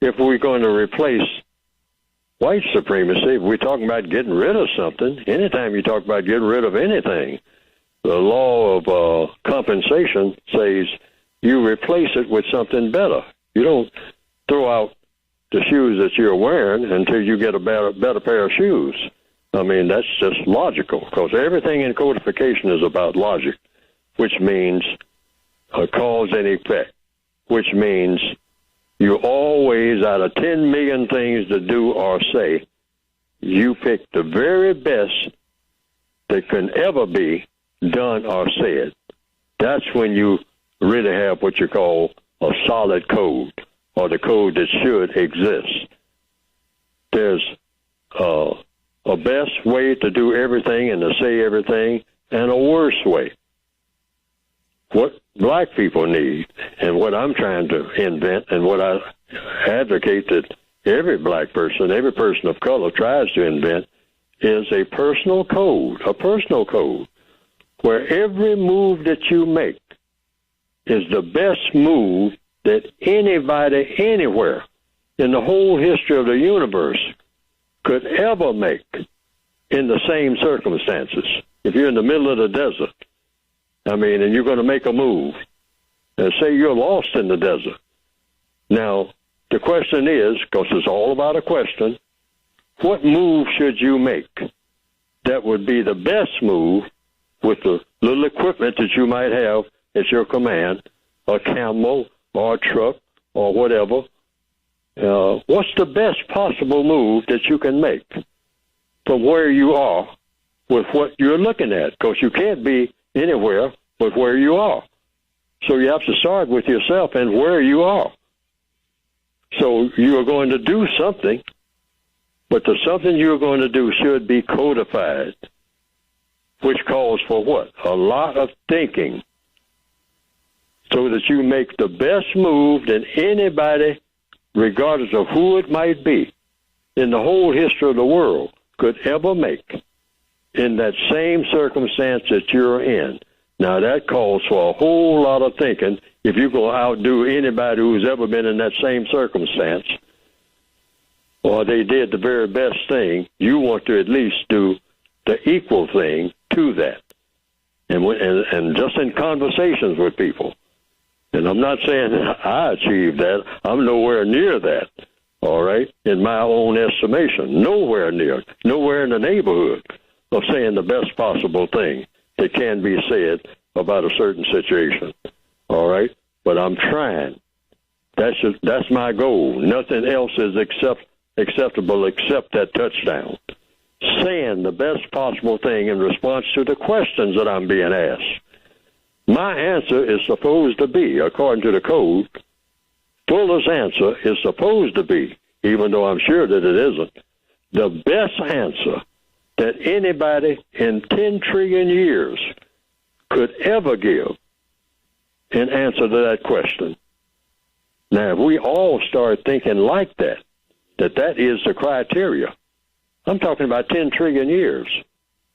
if we're going to replace white supremacy, if we're talking about getting rid of something, anytime you talk about getting rid of anything, the law of compensation says you replace it with something better. You don't throw out the shoes that you're wearing until you get a better pair of shoes. I mean, that's just logical, because everything in codification is about logic, which means cause and effect, which means you always, out of 10 million things to do or say, you pick the very best that can ever be done or said. That's when you really have what you call a solid code, or the code that should exist. There's a best way to do everything and to say everything, and a worse way. What black people need, and what I'm trying to invent, and what I advocate that every black person, every person of color tries to invent, is a personal code, where every move that you make is the best move that anybody anywhere in the whole history of the universe could ever make in the same circumstances. If you're in the middle of the desert, I mean, and you're going to make a move, and say you're lost in the desert. Now, the question is, because it's all about a question, what move should you make that would be the best move with the little equipment that you might have at your command, a camel or a truck or whatever? What's the best possible move that you can make from where you are with what you're looking at? Because you can't be anywhere but where you are. So you have to start with yourself and where you are. So you are going to do something, but the something you're going to do should be codified, which calls for what? A lot of thinking, so that you make the best move that anybody, regardless of who it might be, in the whole history of the world could ever make in that same circumstance that you're in. Now, that calls for a whole lot of thinking. If you go outdo anybody who's ever been in that same circumstance, or they did the very best thing, you want to at least do the equal thing to that. And just in conversations with people. And I'm not saying I achieved that. I'm nowhere near that, all right, in my own estimation. Nowhere near, nowhere in the neighborhood of saying the best possible thing that can be said about a certain situation, all right? But I'm trying. That's my goal. Nothing else is acceptable except that touchdown. Saying the best possible thing in response to the questions that I'm being asked. My answer is supposed to be, according to the code, Fuller's answer is supposed to be, even though I'm sure that it isn't, the best answer that anybody in 10 trillion years could ever give in answer to that question. Now, if we all start thinking like that is the criteria, I'm talking about 10 trillion years,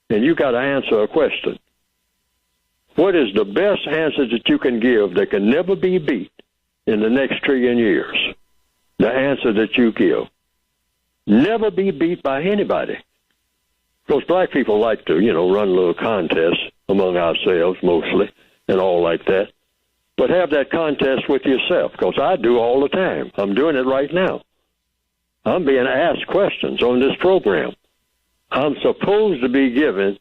and you got to answer a question. What is the best answer that you can give that can never be beat in the next trillion years? The answer that you give. Never be beat by anybody. Because black people like to, run a little contest among ourselves mostly and all like that. But have that contest with yourself, because I do all the time. I'm doing it right now. I'm being asked questions on this program. I'm supposed to be given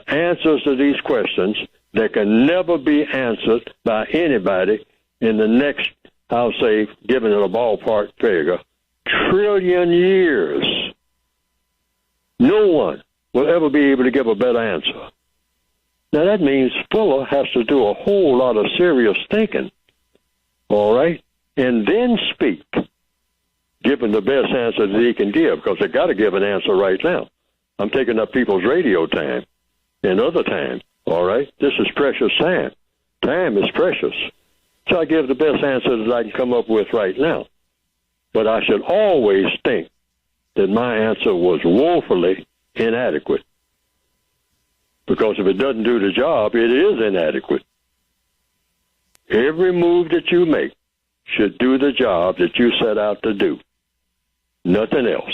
answers to these questions that can never be answered by anybody in the next, I'll say, given it a ballpark figure, trillion years. No one will ever be able to give a better answer. Now, that means Fuller has to do a whole lot of serious thinking, all right, and then speak, giving the best answer that he can give, because they got to give an answer right now. I'm taking up people's radio time and other time, all right? This is precious time. Time is precious. So I give the best answer that I can come up with right now. But I should always think that my answer was woefully inadequate. Because if it doesn't do the job, it is inadequate. Every move that you make should do the job that you set out to do. Nothing else.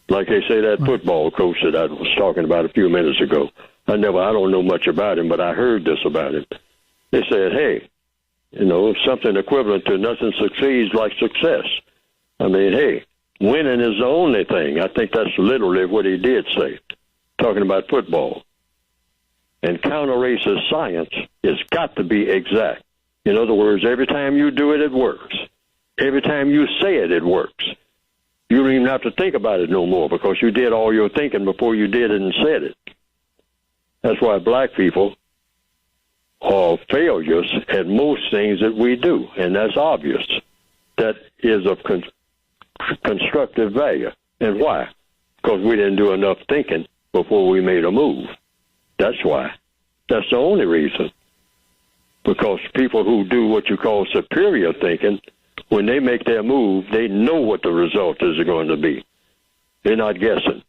Like they say, that football coach that I was talking about a few minutes ago. I don't know much about him, but I heard this about him. They said, hey, something equivalent to nothing succeeds like success. I mean, hey, winning is the only thing. I think that's literally what he did say, talking about football. And counter-racist science has got to be exact. In other words, every time you do it, it works. Every time you say it, it works. You don't even have to think about it no more because you did all your thinking before you did it and said it. That's why black people are failures at most things that we do, and that's obvious. That is of constructive value. And why? Because we didn't do enough thinking before we made a move. That's why. That's the only reason. Because people who do what you call superior thinking, when they make their move, they know what the result is going to be. They're not guessing.